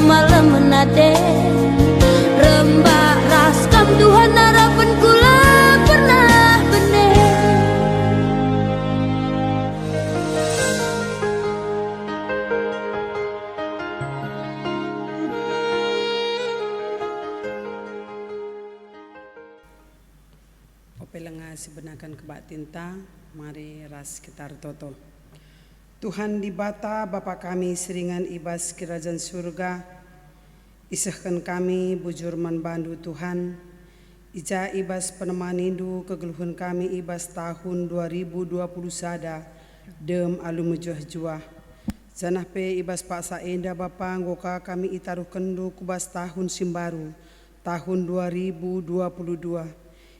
malam menade rembak raskam Tuhan harapan kula pernah bener. Opelenga sebenakan kebak tinta, mari ras kitar toto. Tuhan di bata Bapa kami seringan ibas kerajaan surga, isahkan kami bujur manbandu Tuhan, ija ibas penemanindu kegeluhan kami ibas tahun 2020 sada, dem alu mejuah juah. Zanah pe ibas paksa enda Bapa ngoka kami itaruh kendu kubas tahun simbaru, tahun 2022.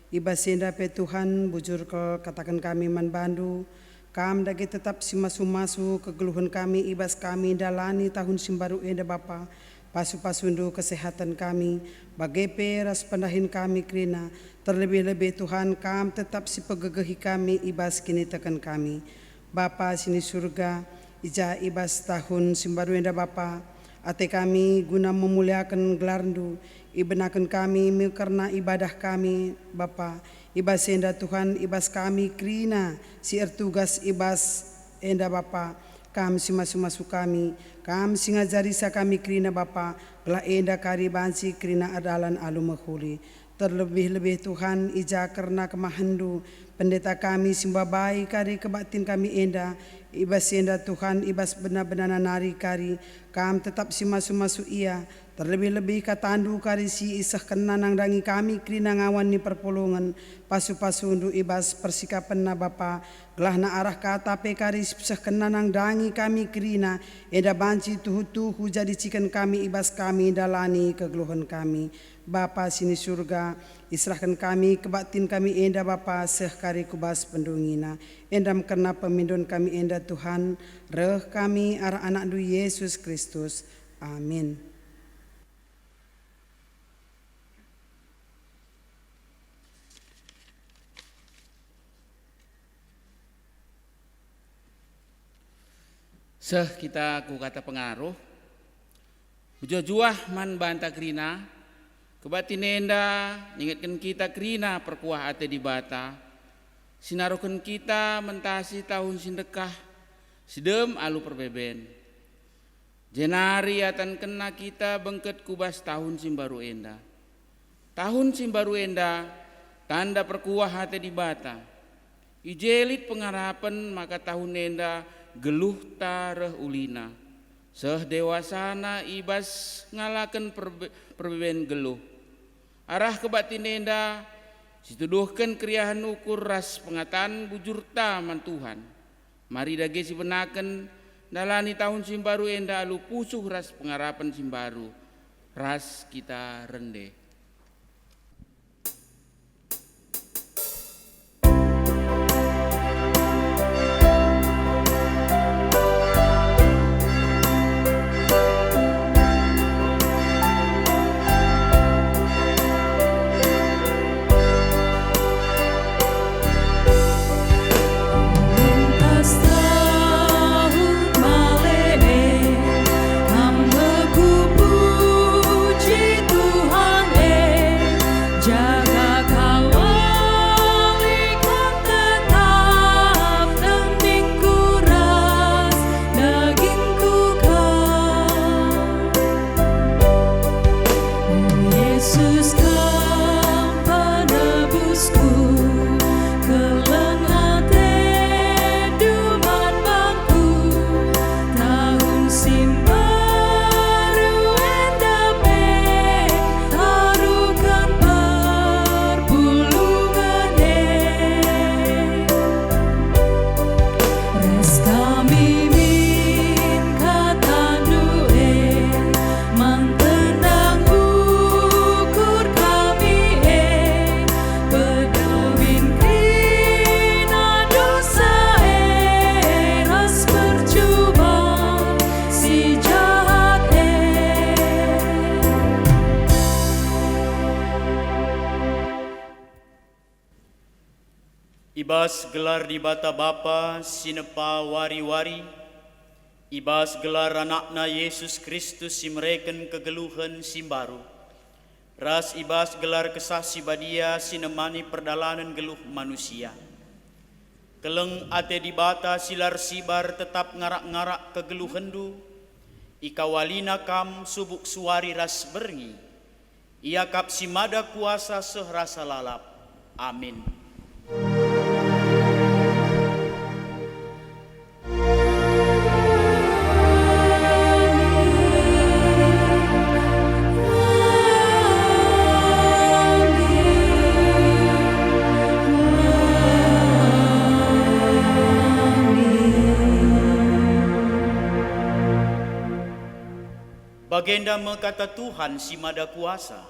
Ibas enda pe Tuhan bujur ke katakan kami manbandu, kam dagi tetap simasu-masu kegeluhan kami ibas kami dalani tahun simbaru enda Bapa, pasu-pasundu kesehatan kami, bagepe ras pendahin kami krina, terlebih-lebih Tuhan kam tetap si pegegehi kami ibas kini tekan kami. Bapa sini surga, ija ibas tahun simbaru enda Bapa, ate kami guna memuliakan gelarndu, ibenakan kami karena ibadah kami Bapa. Ibas enda Tuhan ibas kami krina si ertugas ibas enda Bapa, kam si masu-masu kami, kam si ngajari sa kami krina Bapa, gelah enda kari bansi krina adalan alu mahuli. Terlebih-lebih Tuhan ija karena kemahandu pendeta kami simbabai kari kebatin kami enda, ibas enda Tuhan ibas benar-benar nari kari, kam tetap si masu-masu ia, terlebih-lebih katandu kari si isah kenanang dangi kami krina ngawan ni perpolongan, pasu-pasu undu ibas persikapan na Bapa, gelah na arah kata pe kari isah kenanang dangi kami krina, enda banci tuhu-tuhu jadi cikan kami ibas kami dalani kegeluhan kami. Bapa sini surga, israhkan kami kebatin kami enda Bapa sehkari kubas pendungina, endam kena pemindun kami enda Tuhan, reh kami arah anak du Yesus Kristus. Amin. Seh kita ku kata pengaruh, bujuah man banta krina, kebatin enda ingatkan kita krina perkuah ate di bata, sinarukan kita mentasi tahun sindekah, sidem alu perbeben, jenari atan kena kita bengket kubas tahun simbaru enda, tahun simbaru enda tanda perkuah ate di bata, ijelit pengharapan maka tahun enda geluh tareh ulina, seh dewasana ibas ngalakan perbeben geluh, arah kebatin enda situduhkan kriahan ukur ras pengatan bujur taman Tuhan, mari dage si benaken dalani tahun simbaru enda alu pusuh ras pengharapan simbaru, ras kita rende. Ibas gelar di bata Bapa sinepa wari-wari, Ibas gelar anakna Yesus Kristus si mereken kegeluhan si baru. Ras ibas gelar kesah si badia si nemani perdalanan geluh manusia. Keleng ate di bata silar sibar tetap ngarak-ngarak kegeluhendu. Ikawalina kam subuk suari ras berngi. Ia kap si mada kuasa sehrasa lalap. Amin. Bagenda mekata Tuhan si mada kuasa,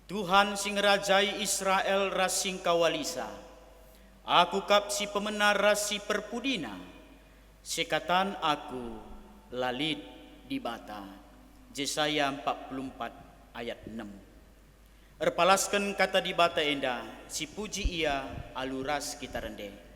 Tuhan sing ngerajai Israel ras sing kawalisa, aku kap si pemenar ras si perpudina, sekatan aku lalit di bata. Yesaya 44 ayat 6. Erpalaskan kata di bata enda, si puji ia aluras kita rende.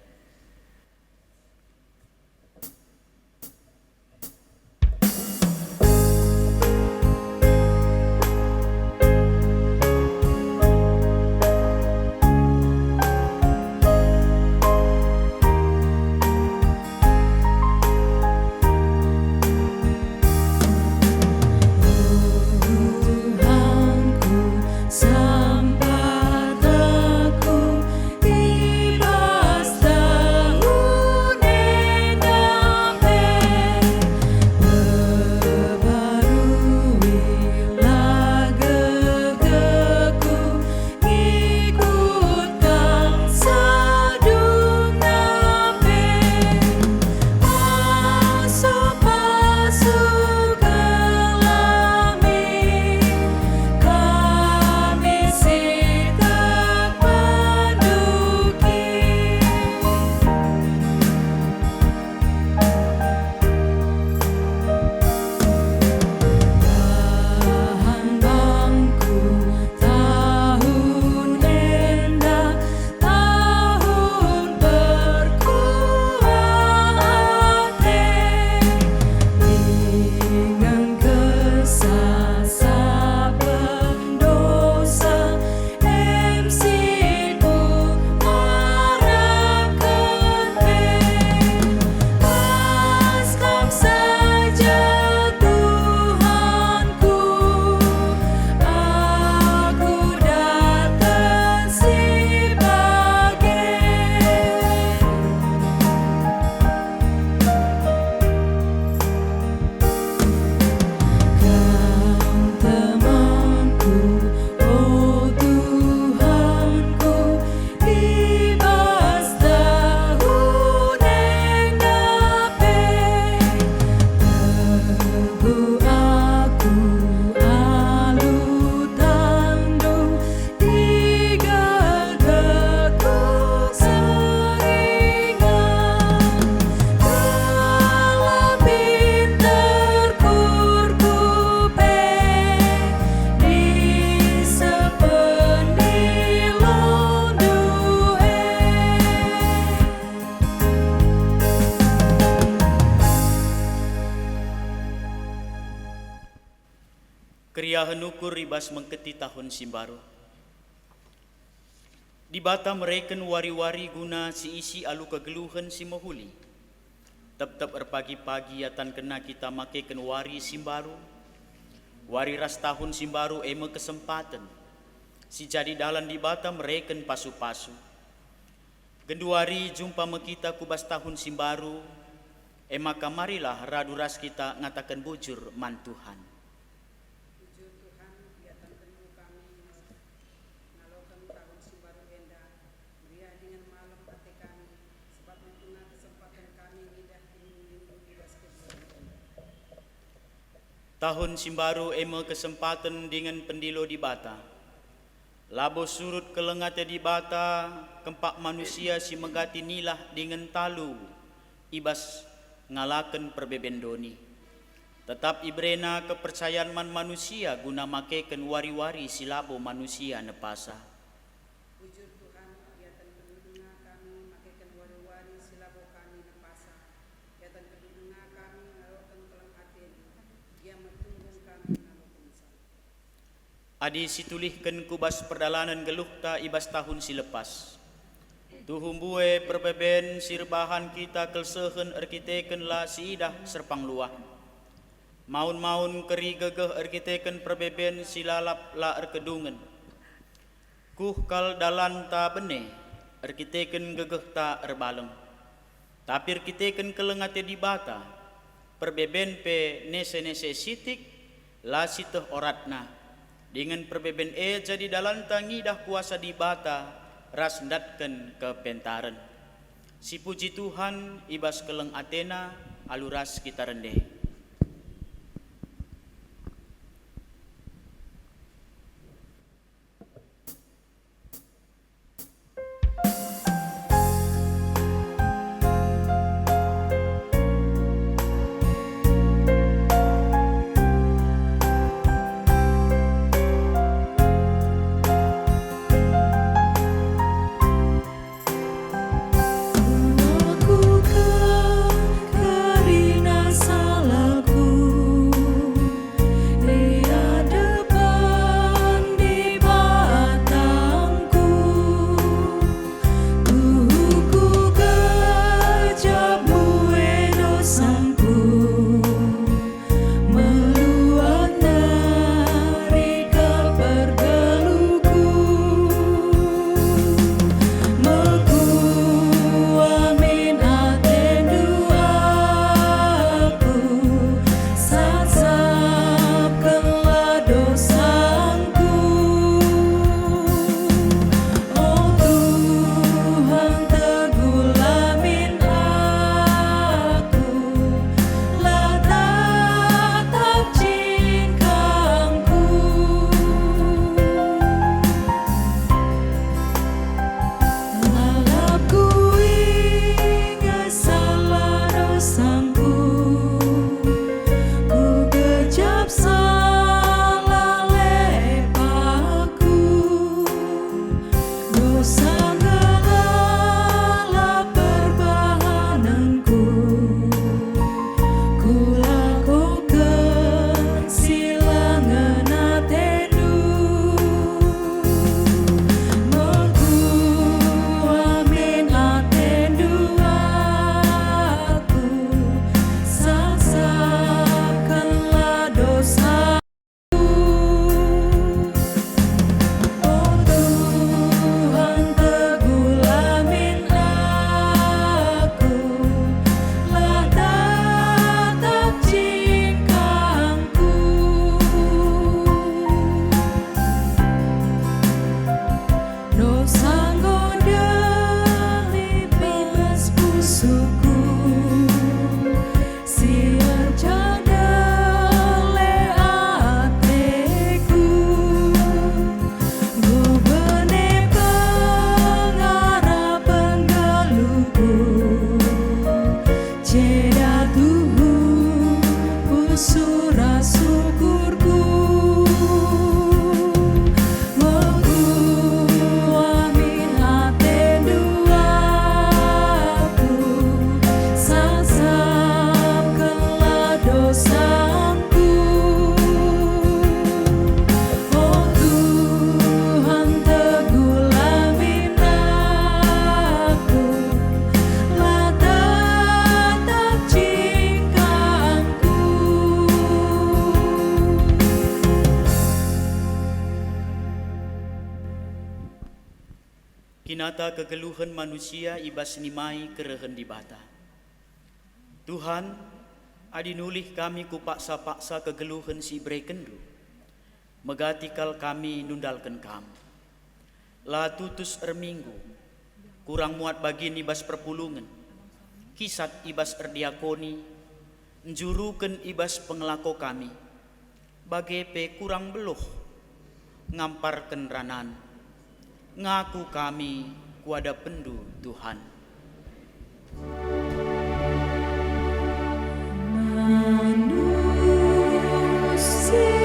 Kriya henukur ribas mengketi tahun simbaru. Di bata mereken wari-wari guna si isi alu kegeluhan si mahuli. Tep-tep erpagi-pagi atan kena kita makeken wari simbaru. Wari ras tahun simbaru eme kesempatan. Si jadi dalan di bata mereken pasu-pasu. Genduari jumpa mekita kubas tahun simbaru. Maka marilah radu ras kita ngatakan bujur man Tuhan. Tahun simbaru eme kesempatan dengan pendilo di bata. Labo surut kelengate di bata, kempak manusia si megati nilah dengan talu, ibas ngalaken perbebendoni. Tetap ibrena kepercayaan man manusia guna makeken wari-wari si labo manusia nepasa. Bujur Tuhan, yatan kedudunga kami makeken wari-wari si labo kami nepasa. Yatan kedudunga kami adi situlihken kubas perdalanan geluhta ibas tahun silepas. Tuhumbue perbeben sirbahan kita kelsehen erkiteken la siidah serpang luah. Maun-maun keri gegeh erkiteken perbeben silalap la erkedungen. Kuh kal dalan ta bene erkiteken gegeh ta erbaleng. Tapi erkiteken kelengate di bata perbeben pe nese-nese sitik la siteh oratna. Dengan perbeben jadi dalan tangidah kuasa di bata ras ndatken ke pentaren. Si puji Tuhan ibas keleng Athena aluras kita rendeh. Kinata kegeluhan manusia ibas nimai kerehen di bata. Tuhan, adi nulih kami ku paksa-paksa kegeluhan si brekendu. Megatikal kami nundalkan kamu. La tutus erminggu, kurang muat bagi ibas perpulungan. Kisat ibas erdiakoni, njuruken ibas pengelako kami. Bagai pe kurang beluh, ngamparken ranan. Ngaku kami kuada pendu Tuhan. Manusia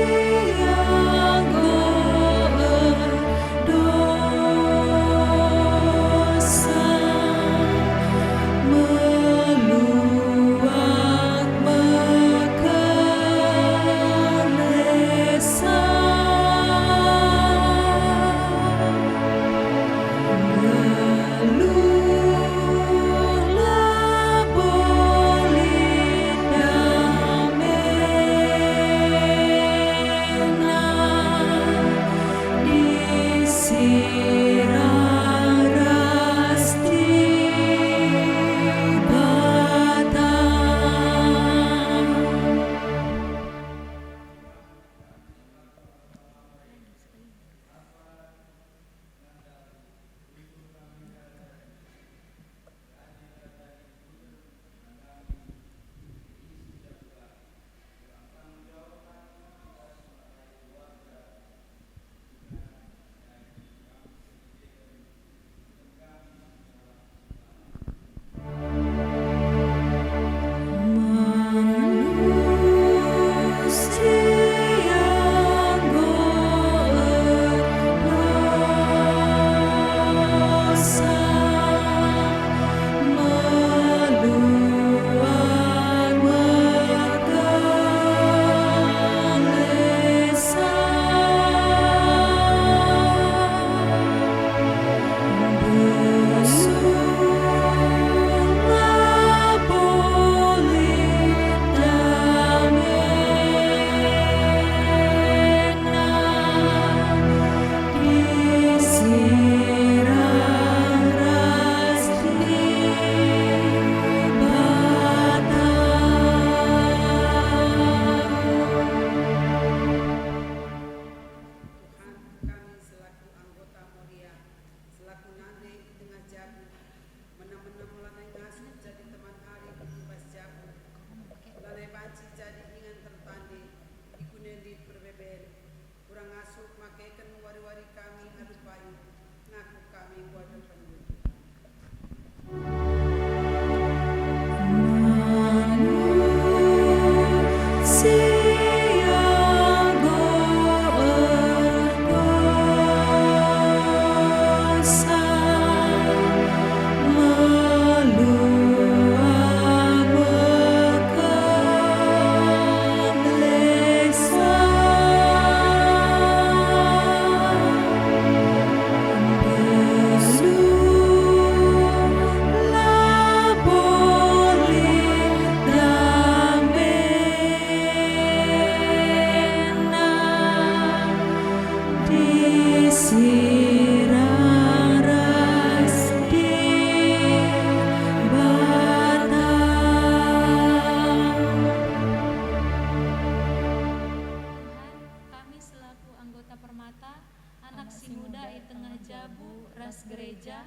mata, anak si muda i tengah jabu ras gereja,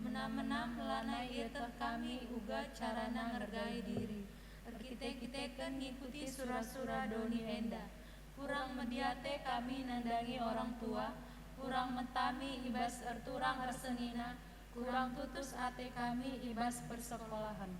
menam-menam lanai ieter kami uga carana ngergai diri. Kita kan ngikuti sura-sura doni enda, kurang mediate kami nandangi orang tua, kurang mentami ibas erturang ersenina, kurang tutus ate kami ibas persekolahan.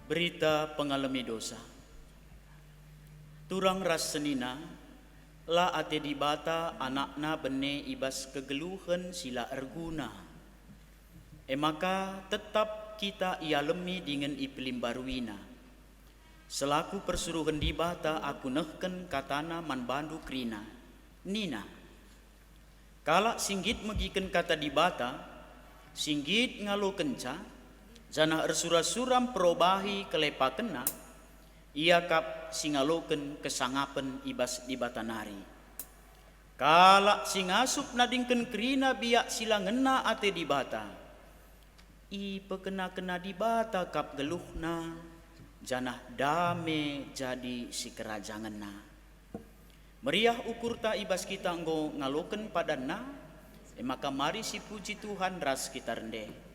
Berita pengalami dosa. Turang ras senina, la ate dibata anakna bene ibas kegeluhan sila erguna. Maka tetap kita ialemi dengan ipelim baruina. Selaku persuruhan dibata aku nehken katana man bandu krina. Nina. Kala singgit megiken kata dibata, singgit ngalo kenca, jana ersura-suram perobahi kelepa kena, ia kap singaloken kesangapen ibas dibatanari. Kala singasup nadingken kerina biak sila ngena ate dibata, i pekena-kena dibata kap geluhna, janah dame jadi si kerajanganna. Meriah ukur ta ibas kita nggo ngaloken padanna, maka mari si puji Tuhan ras kita rende.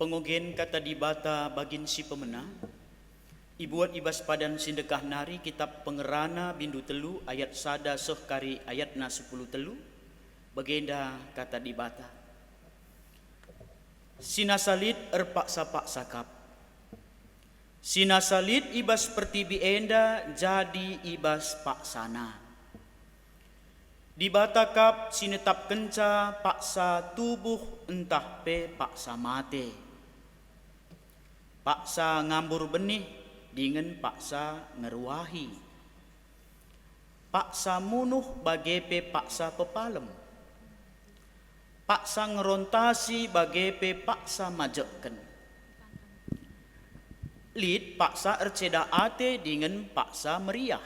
pengogen kata dibata bagin si pemena. Ibuat ibas padan sindekah nari kitab pengerana bindu telu ayat sada soh kari ayatna 10 telu. Bagenda kata dibata. Sinasalit erpaksa paksa kap. Sinasalit ibas pertibi enda jadi ibas paksana. Dibata kap sinetap kenca paksa tubuh entah pe paksa mate. Paksa ngambur benih dengan paksa ngeruahi. Paksa munuh bage pe paksa pepalem. Paksa ngerontasi bage pe paksa majeken. Lid paksa erceda ate dengan paksa meriah.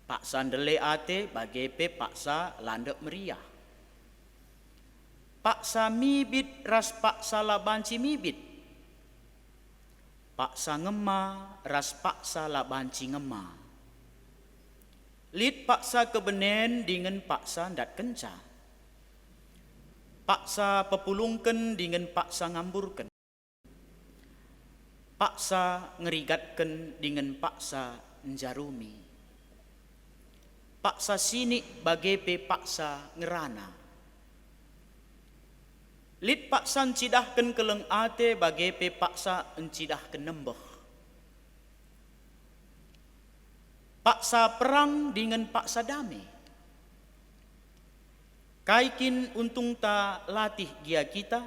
Paksa ndele ate bage pe paksa landek meriah. Paksa mibit ras paksa labanci mibit. Paksa ngema ras paksa labanci ngema. Lid paksa kebenen dengan paksa ndat kenca. Paksa pepulungken dengan paksa ngamburken. Paksa ngerigatken dengan paksa njarumi. Paksa sinik bage pe paksa ngerana. Lid paksa encidahken keleng ate bage pe paksa encidahken nembeh. Paksa perang dengan paksa damai. Kaikin untung ta latih gia kita.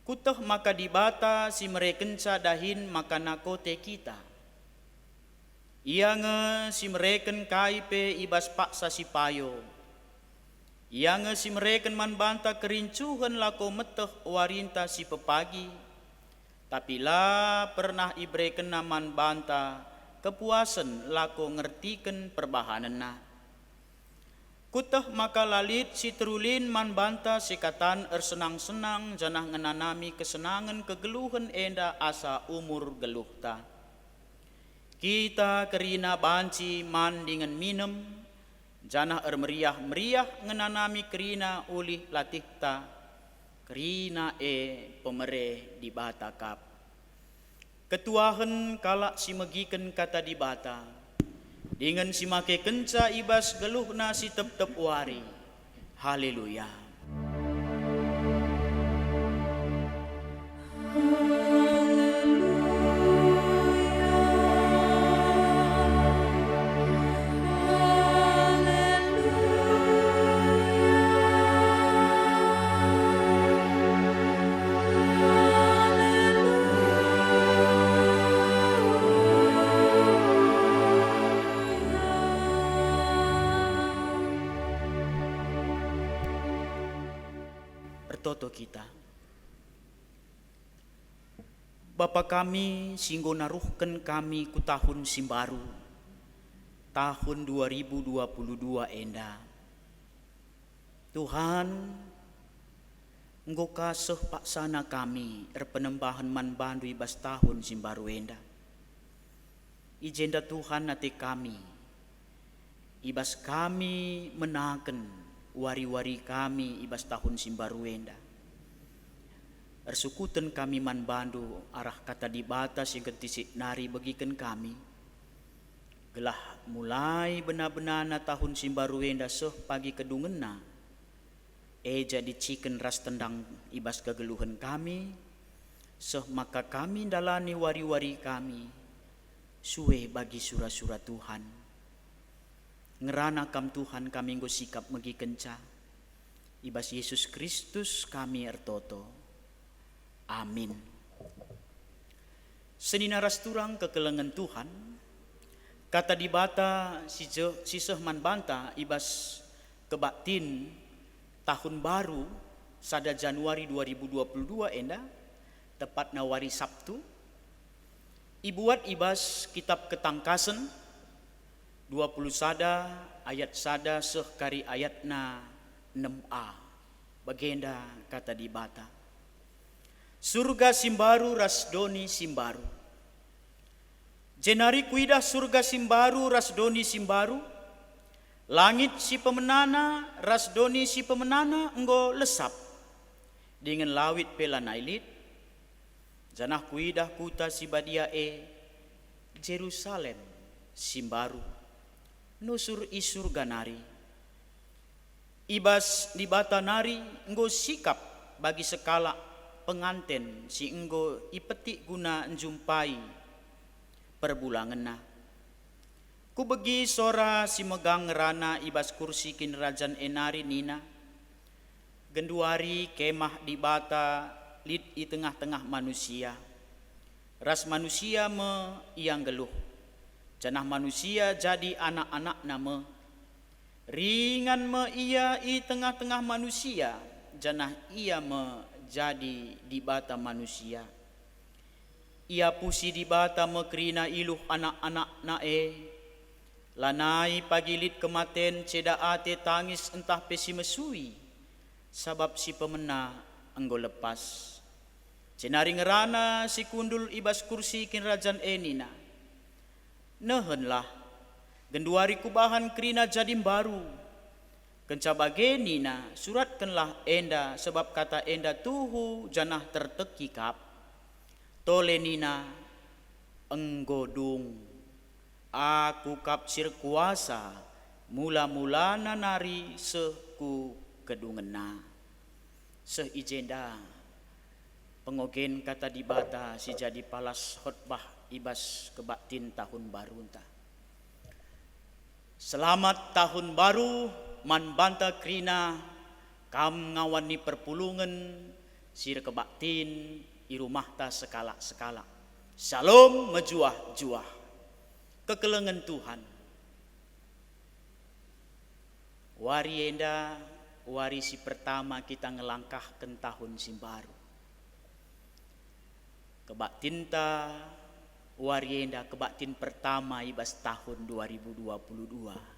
Kutah maka dibata si merekenca dahin maka nakote kita. Ia nge si mereken kaipe ibas paksa si payo. Ia nge si mereken man banta kerincuhan lako meteh warinta si pepagi. Tapi lah pernah ibreken naman banta kepuasan lako ngertiken perbahanan na. Kutah maka lalit si terulin man banta sikatan ersenang-senang janah ngenanami kesenangan kegeluhan enda asa umur geluhta. Kita kerina banci man dengan minum janah meriah-meriah ngenanami kerina ulih latihta. Kerina pemere di bata kap. Ketuahan kalak si megiken kata di bata. Dengan si make kenca ibas geluhna si tep-tep wari. Haleluya. Toto kita. Bapa kami singgo naruhken kami ku tahun simbaru. Tahun 2022 enda. Tuhan, engkau kasih paksana kami erpenembahan man bandu ibas tahun simbaru enda. Ijenda Tuhan nate kami. Ibas kami menaken wari-wari kami ibas tahun simbaru enda. Ersukuten kami man bandu arah kata di batas yang ketisik nari bagikan kami. Gelah mulai benar-benar na tahun simbaru enda soh pagi kedungena. Jadi ciken ras tendang ibas kegeluhan kami. Soh maka kami dalani wari-wari kami. Suwe bagi surah-surah Tuhan. Ngerana kam Tuhan kami nggo sikap megi kenca. Ibas Yesus Kristus kami ertoto. Amin. Senina ras turang kekelengan Tuhan. Kata di bata siseh man banta ibas kebatin tahun baru sada Januari 2022 enda tepatna wari Sabtu. Ibuat ibas kitab ketangkasan 20 sada ayat sada seh kari ayatna 6a. Bagenda kata di bata. Surga simbaru rasdoni simbaru. Jenari kuidah surga simbaru rasdoni simbaru. Langit si pemenana rasdoni si pemenana enggo lesap. dengan lawit pelanailit, janah kuidah kuta si badia Jerusalem simbaru, nusur isur ganari. Ibas di bata nari enggo sikap bagi sekala penganten si enggo ipetik guna njumpai perbulangan. Ku begi sora si megang ngerana ibas kursi kinrajan enari nina, genduari kemah di bata lid i tengah-tengah manusia. Ras manusia me iang geluh, janah manusia jadi anak-anak nama. Ringan me ia i tengah-tengah manusia, janah ia me jadi di bata manusia. Ia pusi di bata me kerina iluh anak-anak nae. Lanai pagi lid kematen ceda ate tangis entah pesi mesui, sabab si pemena enggo lepas. Cenari ngerana si kundul ibas kursi kinrajan enina. Nehenlah, genduari kubahan kerina jadim baru. Kencabage nina suratkanlah enda, sebab kata enda tuhu janah tertekikap. Tole nina enggodung, aku kapsir kuasa, mula-mulana nari seku kedungena. Seijenda pengogen kata di bata si jadi palas khotbah ibas kebaktin tahun baru entah. Selamat tahun baru man banta krina kam ngawani perpulungan sir kebaktin i rumah ta sekala-sekala. Salam mejuah-juah kekelengan Tuhan. Wari enda wari si pertama kita ngelangkahkan tahun si baru. Kebaktin ta wari enda kebaktin pertama ibas tahun 2022.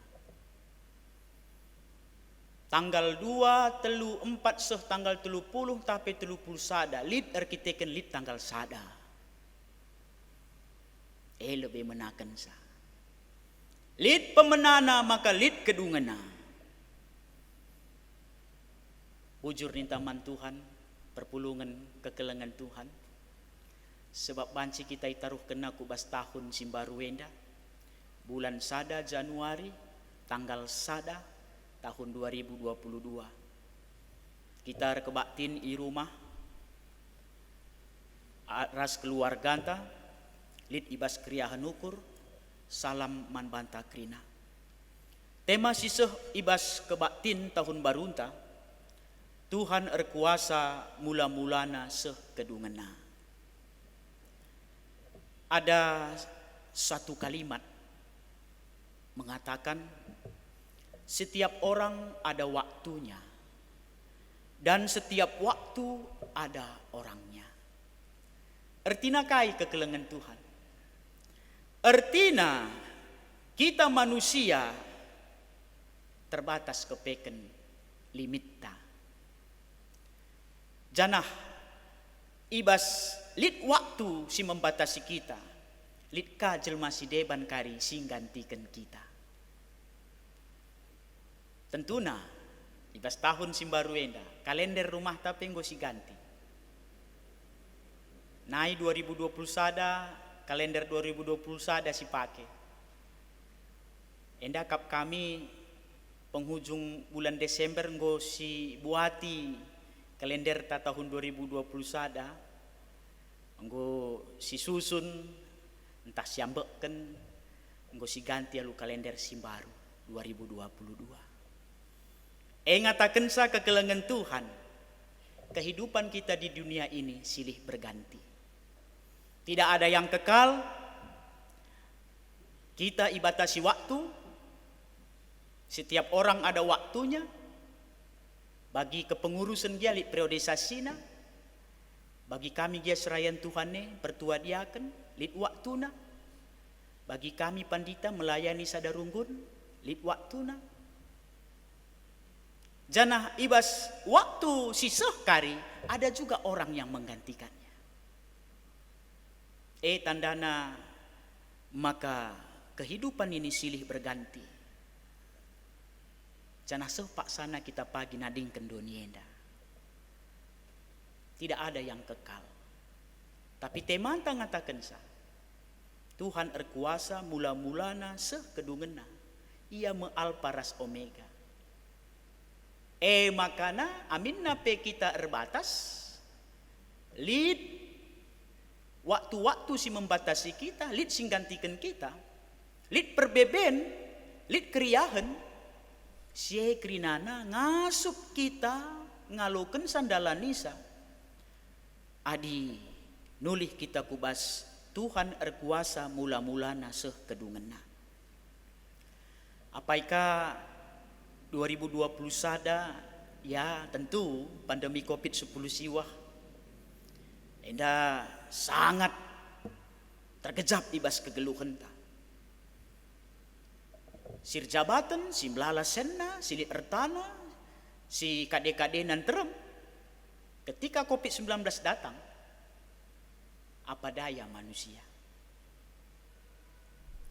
Tanggal 2, telu, 4 seh tanggal 30 tapi 30 sada lid arkiteken lid tanggal sada. Lebih menakan sa. Lid pemenana maka lid kedungena. Ujur nintaman Tuhan, perpulungan kekelengan Tuhan. Sebab banci kita itaruh kena kubas tahun simbaru wenda. Bulan sada Januari, tanggal sada tahun 2022. Kita kebaktin i rumah. Ras keluarganta, lid ibas kriahan ukur, salam man banta krina. Tema siseh ibas kebaktin tahun barunta, Tuhan erkuasa mula-mulana seh kedungena. Ada satu kalimat mengatakan setiap orang ada waktunya dan setiap waktu ada orangnya. Ertina kai kekelengan Tuhan. Ertina kita manusia terbatas kepeken limita. Janah ibas lid waktu si membatasi kita, lid kajel masih deban kari sing gantikan kita. Tentuna ibas tahun simbaru enda kalender rumah tapi nggo si ganti. Nai 2020 sada kalender 2020 sada si pake. Enda kap kami penghujung bulan Desember nggo si buati kalender ta tahun 2020 sada. Nggo si susun entah siambeken nggo si ganti alu kalender simbaru 2022. Ngatakan sa kekelengan Tuhan, kehidupan kita di dunia ini silih berganti. Tidak ada yang kekal. Kita ibatasi waktu. Setiap orang ada waktunya. Bagi kepengurusan dia lid periodisasina. Bagi kami dia serayan Tuhane pertua diaken lid waktuna. Bagi kami pandita melayani sadarunggun lid waktuna. Janah ibas waktu siseh kari ada juga orang yang menggantikannya. Tandana maka kehidupan ini silih berganti. Janah sepak sana kita pagi nading kendonienda. Tidak ada yang kekal. Tapi teman ngatakan sa, Tuhan erkuasa mula-mulana sekedungena. Ia mealparas omega. Makana amin nape kita erbatas. Lid waktu-waktu si membatasi kita, lid sing gantikan kita. Lid perbeben, lid kriahen. Sie krinana ngasup kita ngaloken sandalan nisa. Adi nulih kita kubas Tuhan erkuasa mula-mulana sekedungena. Apakah 2020 sada ya tentu pandemi COVID-10 siwah enda sangat terkejap ibas kegeluhan ta. Sir jabatan, si melala senna, si li ertana, si kade-kade nan terem. Ketika COVID-19 datang, apa daya manusia?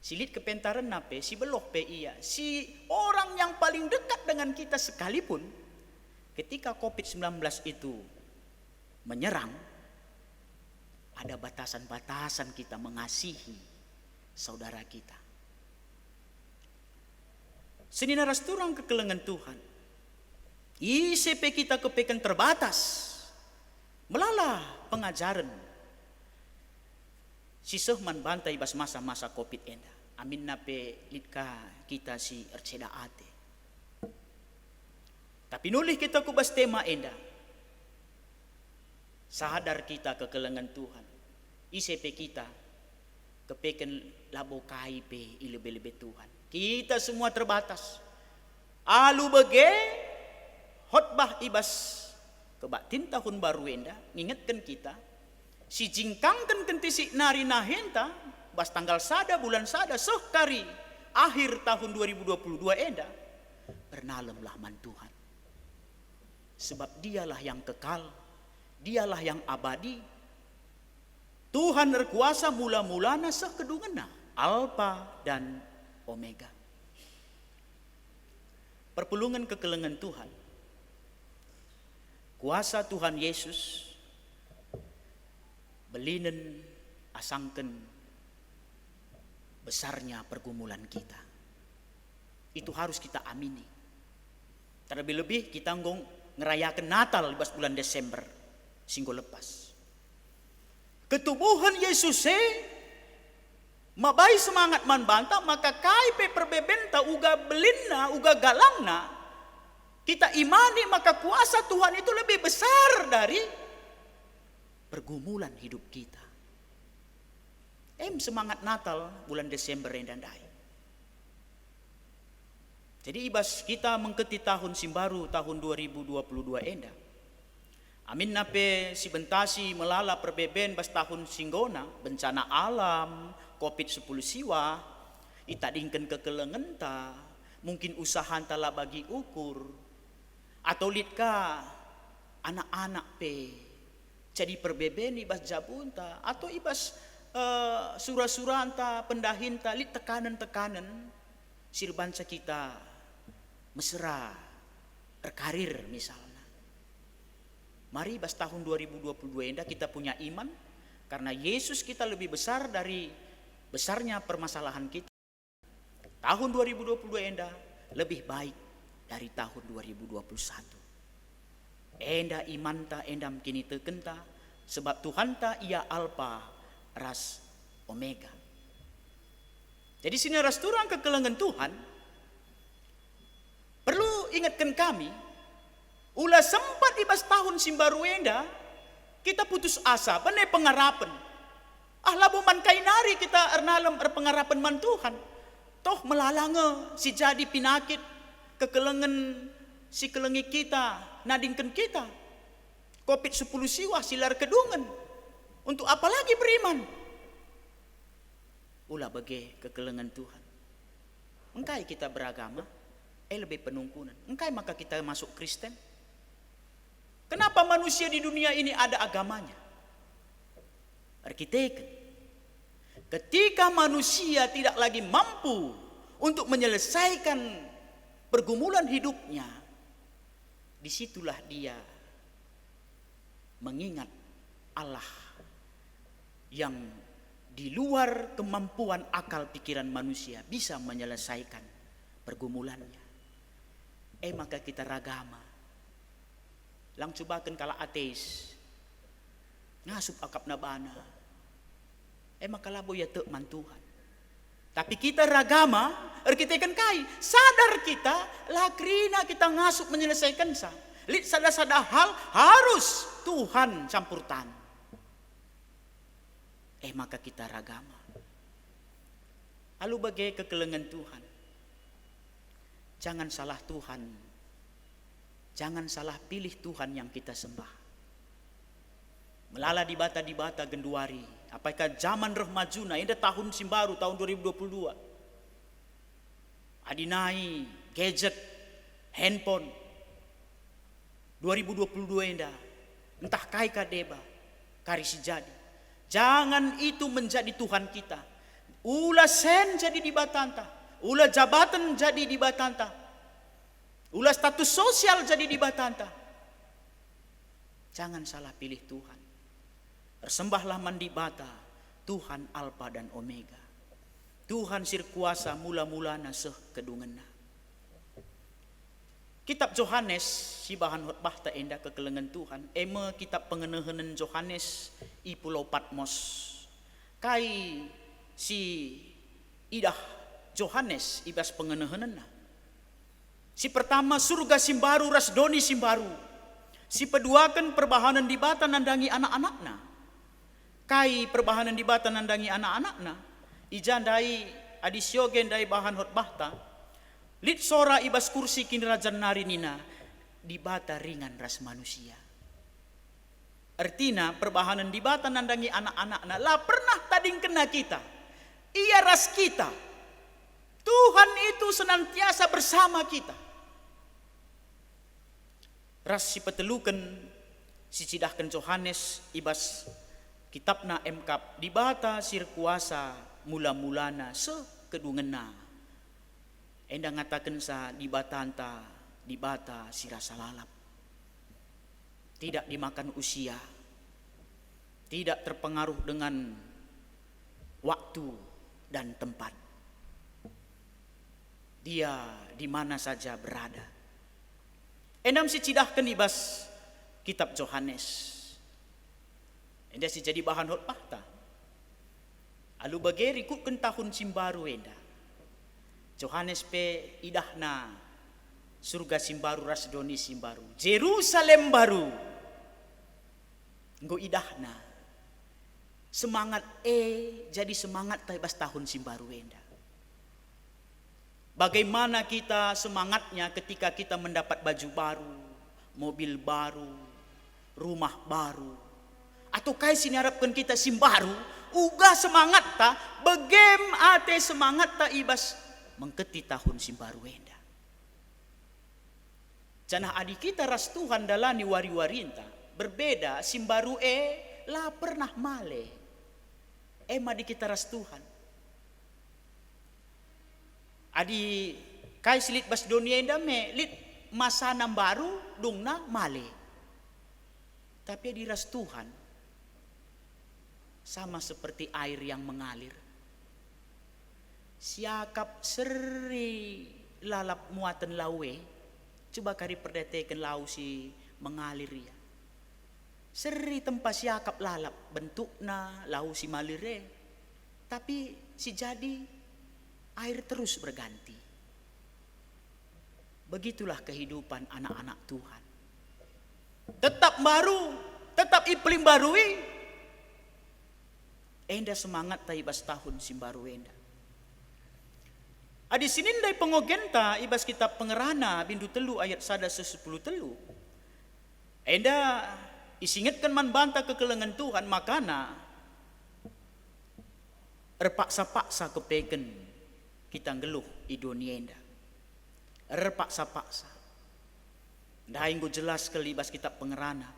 Silit kepentaran nape, si beloh pe iya, si orang yang paling dekat dengan kita sekalipun, ketika COVID-19 itu menyerang, ada batasan-batasan kita mengasihi saudara kita. Senina rasturang kekelengan Tuhan. ICP kita kepekan terbatas. Melala pengajaran. Si sehman bantai bas masa-masa COVID enda. Amin nape litka kita si erceda ate. Tapi nulih kita kubas tema enda. Sadar kita kekelengan Tuhan. ICP kita kepekan labo KIP ilebe-lebe Tuhan. Kita semua terbatas. Alu bege khotbah ibas kebatin tahun baru enda ngingetkan kita si jingkangkan kentisi nari nahenta bas tanggal sada bulan sada sekari akhir tahun 2022 enda bernalemlah man Tuhan. Sebab dialah yang kekal, dialah yang abadi. Tuhan berkuasa mula-mulana sekedungena, Alfa dan Omega. Perpulungan kekelengan Tuhan. Kuasa Tuhan Yesus belinen asangken besarnya pergumulan kita. Itu harus kita amini. Terlebih-lebih kita ngerayakan Natal di bulan Desember singgo lepas. Ketubuhan Yesus mabai semangat man banta maka kai perbebenta uga belinna uga galangna kita imani maka kuasa Tuhan itu lebih besar dari pergumulan hidup kita. Semangat Natal bulan Desember endandai. Jadi ibas kita mengketi tahun simbaru tahun 2022 enda. Amin nape si bentasi melala perbeben bas tahun singgona bencana alam COVID-10 siwa itadingkan kekelengan ta mungkin usaha tala bagi ukur atau litka anak-anak pe jadi perbeben ibas jabunta atau ibas surah-suranta pendahinta lit tekanan-tekanan sirbansa kita mesra berkarir misalnya. Mari bas tahun 2022 enda kita punya iman karena Yesus kita lebih besar dari besarnya permasalahan kita. Tahun 2022 enda lebih baik dari tahun 2021. Enda imanta endam kini tekenta sebab Tuhan ta ia Alfa ras Omega. Jadi sini ras turang kekelengan Tuhan perlu ingatkan kami ulah sempat ibas tahun simbaru enda kita putus asa bener pengarapan. Labo man kainari kita ernalem pengarapan man Tuhan. Toh melalange si jadi pinakit kekelengan si kelengi kita nadingken kita. COVID-10 siwah silar kedungan. Untuk apa lagi beriman? Ulah bagi kekelengan Tuhan. Engkai kita beragama, lebih penungkunan. Engkai maka kita masuk Kristen. Kenapa manusia di dunia ini ada agamanya? Arkiteken. Ketika manusia tidak lagi mampu untuk menyelesaikan pergumulan hidupnya, disitulah dia mengingat Allah yang di luar kemampuan akal pikiran manusia bisa menyelesaikan pergumulannya. Maka kita ragama. Lang cobakan kala ateis ngasup akap nabana. Maka labo ya tekman Tuhan. Tapi kita ragama, kita kan kai sadar kita lakrina kita ngasup menyelesaikan sa. Lit sada hal harus Tuhan campur tangan. Maka kita ragama. Lalu bagai kekelengan Tuhan. Jangan salah Tuhan. Jangan salah pilih Tuhan yang kita sembah. Melala di bata genduari. Apakah zaman rehmajuna ini tahun simbaru tahun 2022. Adinai, gadget, handphone. 2022 indah. Entah kai kadeba, kari si jadi. Jangan itu menjadi Tuhan kita. Ulah sen jadi di batanta. Ulah jabatan jadi di batanta. Ulah status sosial jadi di batanta. Jangan salah pilih Tuhan. Bersembahlah mandi bata. Tuhan Alfa dan Omega. Tuhan sirkuasa mula-mulana seh kedungena. Kitab Yohanes si bahan khotbah ta endah kekelengan Tuhan. Kitab pengenehanan Yohanes i Pulau Patmos. Kai si idah Yohanes ibas pengenehanan. Si pertama surga simbaru rasdoni simbaru. Si peduakan perbahanan di bata nandangi anak-anakna. Kai perbahanan di bata nandangi anak-anakna. Ijandai adisyogen dai bahan khotbah ta. Lit sora ibas kursi kinrajan narinina di bata ringan ras manusia. Artinya perbahanan di bata nandangi anak-anakna lah pernah tading kena kita. Ia ras kita. Tuhan itu senantiasa bersama kita. Ras si petelukan si cidahkan Yohanes ibas kitabna emkap di bata sirkuasa mula-mulana sekedungena. Endah ngatakan sa di batanta di bata sirasa lalap. Tidak dimakan usia. Tidak terpengaruh dengan waktu dan tempat. Dia di mana saja berada. Endam si cidahkan ibas kitab Yohanes. Endah si jadi bahan khotbah ta. Alu bageri kukun tahun simbaru endah. Yohanes pe idahna surga simbaru rasdoni simbaru. Jerusalem baru. Nggo idahna. Semangat jadi semangat taibas tahun simbaru enda. Bagaimana kita semangatnya ketika kita mendapat baju baru, mobil baru, rumah baru. Atau kai sini harapkan kita simbaru, uga semangat ta, begem ate semangat ta ibas mengketi tahun simbaru enda. Janah adik kita ras Tuhan dalani wari-warinta. Berbeda simbaru lah pernah male. Madi kita ras Tuhan. Adi kai silit bas dunia enda me lit masa nam baru dungna male. Tapi adi ras Tuhan sama seperti air yang mengalir. Siakap seri lalap muatan lawe. Coba kari perdetekan lau si mengalir ya. Seri tempat siakap lalap bentukna lau si malire. Tapi si jadi air terus berganti. Begitulah kehidupan anak-anak Tuhan. Tetap baru, tetap iklim barui. Enda semangat taibas tahun simbaru enda. Adi sinin dari pengogenta ibas kitab pengerana bindu telu ayat 110 telu. Enda isingatkan man banta kekelengan Tuhan makana erpaksa-paksa kepeken kita ngeluh i dunia enda. Erpaksa-paksa. Dah inggo jelas kelibas kitab pengerana.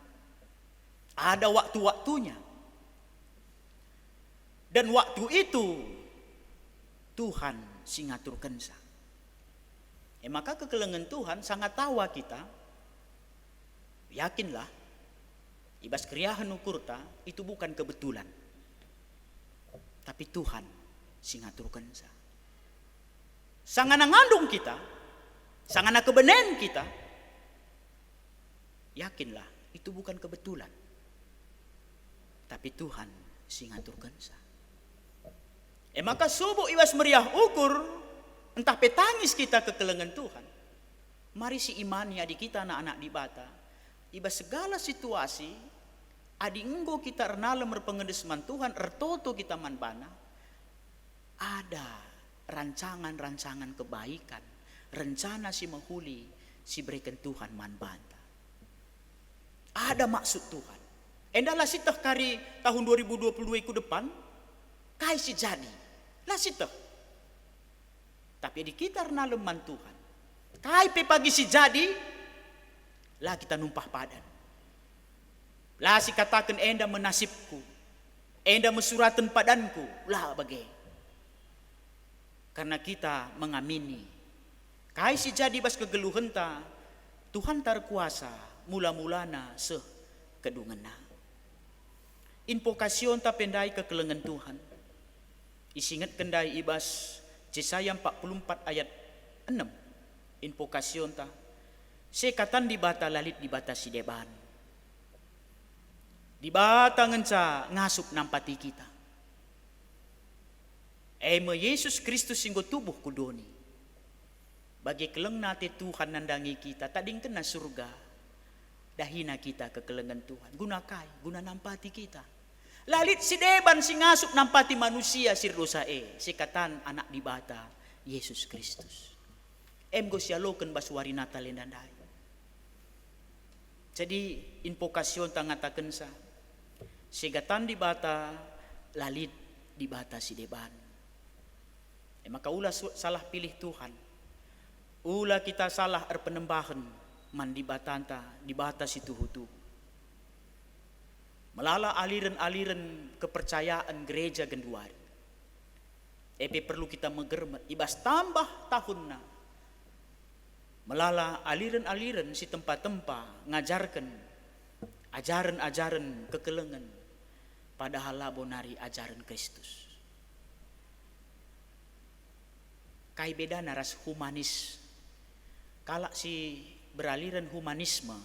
Ada waktu-waktunya. Dan waktu itu Tuhan singatur kensa. Maka kekelengan Tuhan sangat tawa kita. Yakinlah. Ibas kriahan ukurta itu bukan kebetulan. Tapi Tuhan sing ngaturkan sa. Sangana ngandung kita, sangana kebenen kita, yakinlah itu bukan kebetulan. Tapi Tuhan sing ngaturkan sa. Maka subuh ibas meriah ukur, entah petangis kita kekelengan Tuhan. Mari si imani adik kita anak-anak di Bata, ibas segala situasi, adi enggo kita ernalem berpengedesman Tuhan, ertoto kita manbana, ada rancangan-rancangan kebaikan, rencana si mahuli, si berikan Tuhan manbanta. Ada maksud Tuhan. Endalah sitah kari tahun 2022 ku depan, kai si jadi, lah sitah. Tapi di kita ernalem man Tuhan, kai pe pagi si jadi, lah kita numpah padan. Lah si katakan enda menasibku, enda mesuratan padanku, lah bagai. Karena kita mengamini, kai si jadi bas kegeluhan ta, Tuhan tar kuasa, mula-mulana seh kedungena. Invokasyon ta pendai kekelengan Tuhan. Isingat kendai ibas Yesaya 44 ayat 6. Invokasyon ta, sekatan di bata lalit di bata si deban. Di bata ngenca ngasup nampati kita. Eme Yesus Kristus singgo tubuh kudoni. Bagi keleng nate Tuhan nandangi kita, tading kena surga. Dahina kita kekelengan Tuhan. Guna kai, guna nampati kita. Lalit si deban si ngasup nampati manusia sir dosa sekatan anak di bata Yesus Kristus. Emgo sialoken baswari natal endandai. Jadi invokasyon tangataken sa. Segatan di bata, lalit di bata si deban. Maka ulah salah pilih Tuhan. Ulah kita salah erpenembahan man di batanta, di bata si tuhu-tuhu. Melala aliran-aliran kepercayaan gereja genduari. Perlu kita megermet, ibas tambah tahunna. Melala aliran-aliran si tempat-tempat ngajarkan ajaran-ajaran kekelengan, padahal labonari ajaran Kristus. Kai beda naras humanis. Kalak si beraliran humanisme,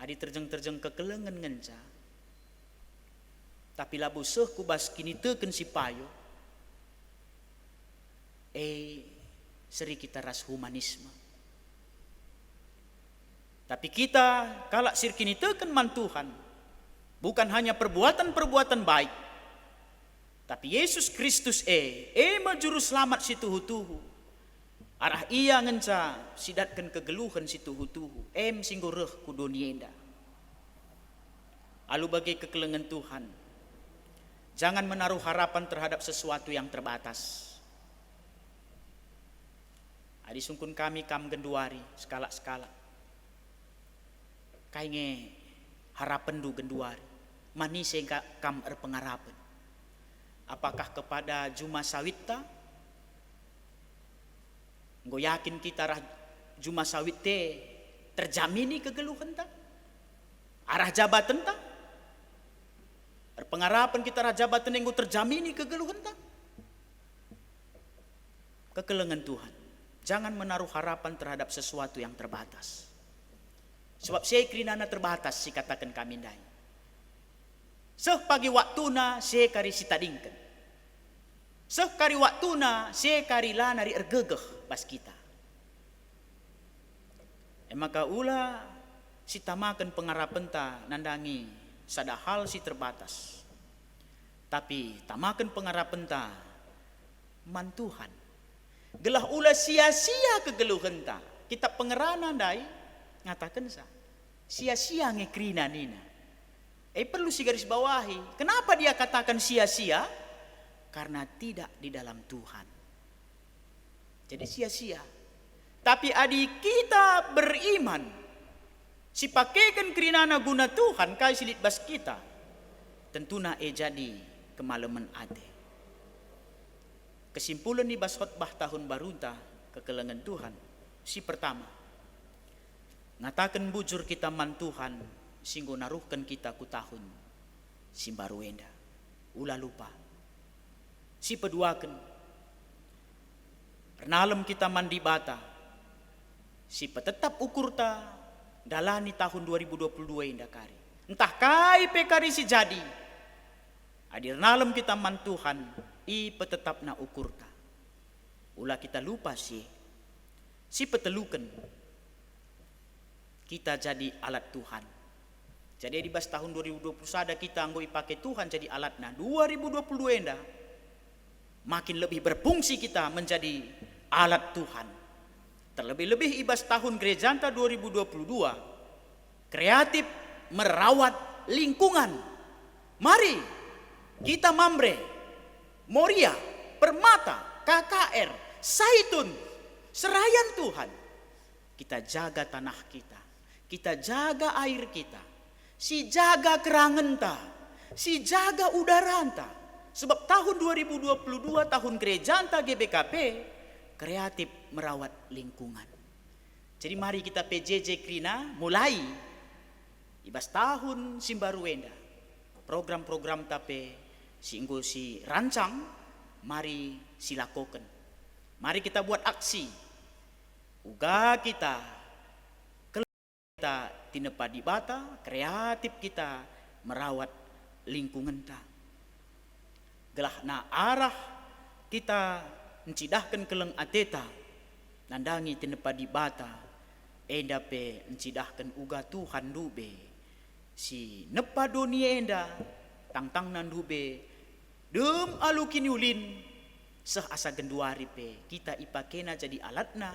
adi terjeng-terjeng kekelengan ngenca. Tapi labu seh kubas kini teken si payo. Seri kita ras humanisme. Tapi kita kalak sir kini teken man Tuhan, bukan hanya perbuatan-perbuatan baik, tapi Yesus Kristus majuru selamat si tuhu-tuhu. Arah ia ngenca sidatkan kegeluhan si tuhu-tuhu. Singgureh kudonienda. Alu bagi kekelengan Tuhan, jangan menaruh harapan terhadap sesuatu yang terbatas. Adi sungkun kami kam genduari skala-skala. Kainge harapan du genduari. Mani sehingga kam erpengarapan. Apakah kepada Juma Sawita? Nggo yakin kita rah Juma Sawit terjamini kegeluhan ta? Arah jabatan ta? Pengarapan kita rah jabatan yang terjamini kegeluhan ta? Kekelengan Tuhan. Jangan menaruh harapan terhadap sesuatu yang terbatas. Sebab saya kerinana terbatas si katakan kami dai. Seh pagi waktuna saya kari sitadingkan. Sekari waktuna sekari lanari ergegeh bas kita. Maka ulah si tamakan pengarapan ta nandangi sada hal si terbatas. Tapi tamakan pengarapan ta man Tuhan. Gelah ulah sia-sia kegeluhan ta. Kita pengerana dai ngatakan sa. Sia-sia ngekrina nina. Perlu si garis bawahi. Kenapa dia katakan sia-sia? Karena tidak di dalam Tuhan. Jadi sia-sia. Tapi adik kita beriman. Si pakaikan kerinana guna Tuhan kai silit bas kita. Tentuna jadi kemalaman ade. Kesimpulan di bas khotbah tahun barunta kekelengan Tuhan. Si pertama. Ngatakan bujur kita man Tuhan singgo naruhkan kita ku tahun simbaru enda. Ulah lupa. Si peduakan. Renalem kita mandi bata. Si petetap ukur ta dalani tahun 2022 enda kari. Entah kai pekari si jadi. Adir nalem kita man Tuhan i petetap na ukur ta. Ulah kita lupa si petelukan. Kita jadi alat Tuhan. Jadi di bas tahun 2021 kita anggoi pakai Tuhan jadi alatnya. 2022 enda makin lebih berfungsi kita menjadi alat Tuhan. Terlebih-lebih ibas tahun Gerejanta 2022 kreatif merawat lingkungan. Mari kita Mambre, Moria, Permata, KKR, Saitun, Serayan Tuhan. Kita jaga tanah kita, kita jaga air kita, si jaga kerangenta, si jaga udaranta. Sebab tahun 2022 tahun Gerejanta GBKP kreatif merawat lingkungan. Jadi mari kita PJJ Krina mulai ibas tahun Simbaruenda. Program-program tape singgo si rancang, mari silakoken. Mari kita buat aksi. Uga kita tinepa di bata, kreatif kita merawat lingkungan ta. Gelah na arah kita mencidahkan keleng ateta nandangi tinepa di bata endape mencidahkan uga Tuhan dube si nepa dunia enda tang nandube dem alukin ulin seh asa genduari pe kita ipakena jadi alatna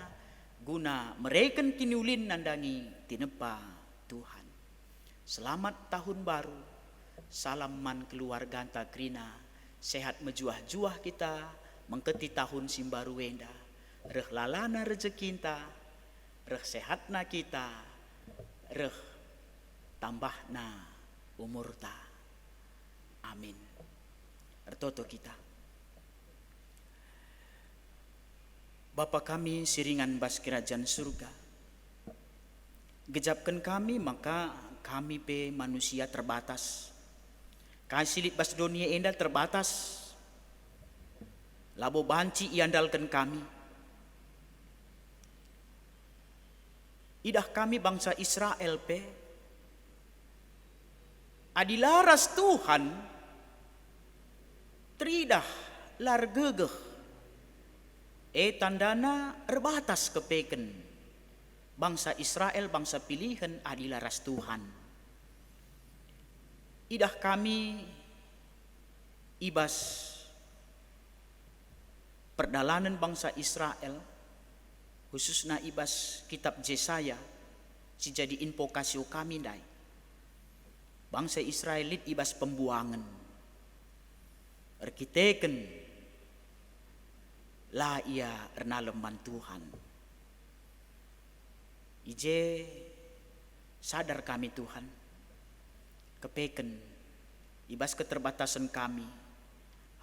guna mereken kiniulin nandangi tinepa Tuhan. Selamat tahun baru, salam man keluarga anta Krina, sehat mejuah-juah kita mengketi tahun Simbaruenda, reh lalana rezekinta, reh sehatna kita, reh tambahna umurta. Amin. Ertoto kita. Bapa kami siringan bas kerajaan surga. Gejapkan kami maka kami pe manusia terbatas. Kasilit bas dunia enda terbatas. Labo banci iandalkan kami. Idah kami bangsa Israel pe. Adilaras Tuhan. Tridah largegeh. Tandana erbatas kepeken. Bangsa Israel, bangsa pilihan adilaras Tuhan. Idah kami ibas perdalanan bangsa Israel, khususnya ibas kitab Yesaya, si jadi invokasio kami dai. Bangsa Israelit ibas pembuangan. Erkiteken la ia ernaleman Tuhan. Ije sadar kami Tuhan. Kepeken ibas keterbatasan kami.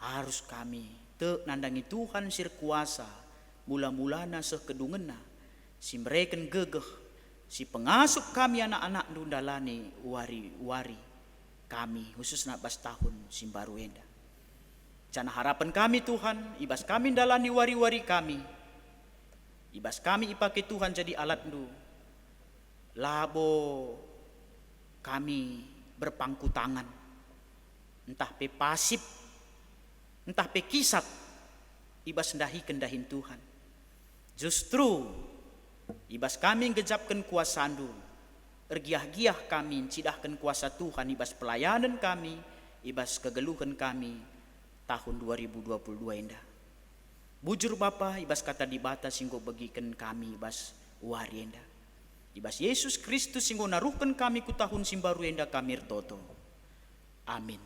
Harus kami te nandangi Tuhan sir kuasa. Mula-mulana seh kedungena. Si mereken gegeh. Si pengasup kami anak-anak ndundalani wari-wari kami khususnya bas tahun Simbaruenda. Cana harapan kami Tuhan, ibas kami dalani wari-wari kami. Ibas kami ipake Tuhan jadi alat ndu. Labo kami berpangku tangan. Entah pe pasif, entah pe kisat. Ibas kendahin Tuhan. Justru ibas kami ngejapkan kuasa ndu. Ergiah-giah kami cidahkan kuasa Tuhan ibas pelayanan kami, ibas kegeluhan kami. Tahun 2022 indah. Bujur Bapa ibas kata dibata singgo bagikan kami ibas wari indah. Ibas Yesus Kristus singgo naruhkan kami ku tahun Simbaru indah kami ertoto. Amin.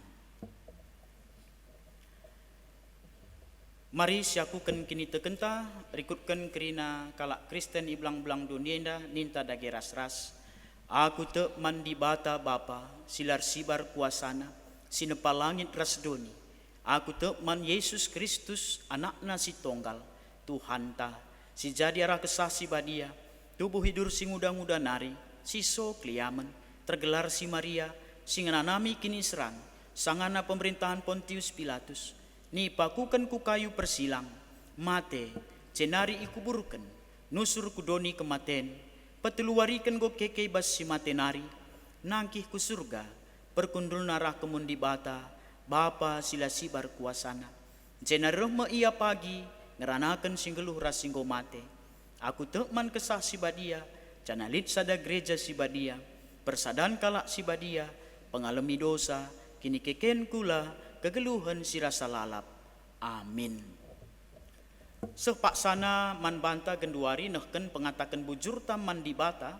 Mari siakukan kini tekenta rikutkan kerina kalak Kristen iblang-belang dunia indah ninta dage ras-ras. Aku te mandi bata Bapa silar sibar kuasana sinepa langit ras doni. Aku teman Yesus Kristus anakna si tonggal Tuhan ta si jadi arah kesasi badia tubuh hidur si nguda-nguda nari siso kliamen tergelar si Maria singananami kini serang sangana pemerintahan Pontius Pilatus ni pakukan ku kayu persilang mate cenari ikuburuken nusur kudoni kematen peteluariken go keke bas si matenari nangkih ku surga perkundul narah kemundi bata Bapa sila sibar kuasana jenaroh me ia pagi ngeranaken singgeluh rasinggo mate aku tekman kesah si badia canalit sada gereja si badia persadan kalak si badia pengalami dosa kini keken kula kegeluhan si rasa lalap amin. Sepak sana man banta genduari nehken pengatakan bujur taman di bata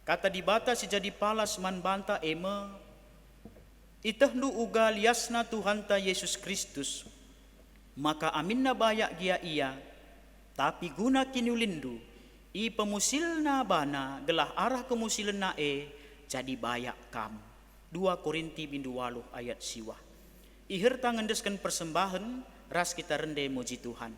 kata di bata si jadi palas man banta eme itahnu uga liasna Tuhan ta Yesus Kristus maka aminna bayak gia ia tapi guna kinulindu i pemusilna bana gelah arah kemusilna jadi bayak kam 2 Korinti 8 ayat siwah ihir tangendeskan persembahan ras kita rende muji Tuhan.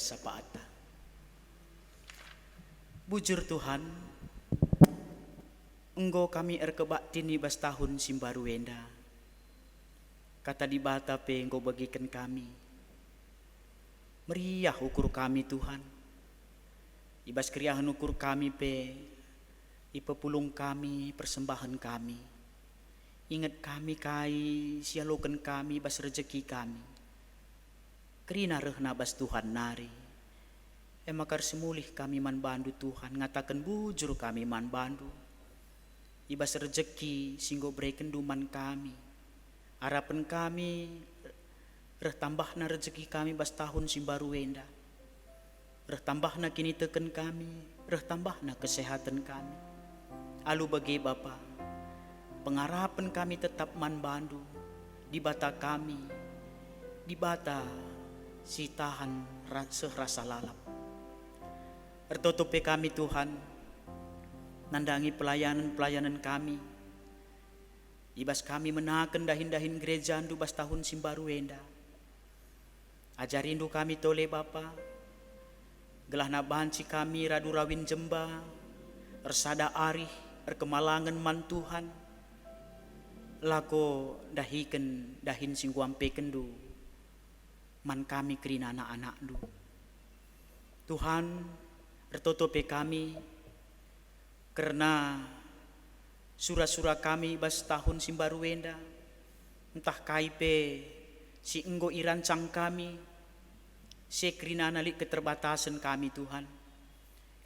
Sapaata. Bujur Tuhan, enggo kami erkebak tini bas tahun simbaru wenda. Kata di bata pe enggo bagikan kami. Meriah ukur kami Tuhan. Ibas kriahan ukur kami pe, ipepulung kami, persembahan kami. Ingat kami kai, sialokan kami bas rezeki kami. Kerina rehna bas Tuhan nari. Emakar semulih kami man bandu Tuhan. Ngatakan bujur kami man bandu. Ibas rezeki singgo breken duman kami. Harapan kami reh tambahna rezeki kami bas tahun simbaru wenda. Reh tambahna kini teken kami. Reh tambahna kesehatan kami. Alu bagi Bapa. Pengharapan kami tetap man bandu. Di bata kami. Di bata si tahan serasa lalap. Ertutupi kami Tuhan, nandangi pelayanan-pelayanan kami. Ibas kami menaken dahin-dahin gereja andu bas tahun simbaru wenda. Ajarindu kami tole Bapa, gelah na banci kami radu rawin jemba, ersada arih, erkemalangan man Tuhan. lako dahin sing guampeken du man kami kerina anak-anak du. Tuhan ertotope kami karena surah-surah kami bas tahun simbaru wenda entah kaipe si enggo irancang kami si kerina nalik keterbatasan kami Tuhan.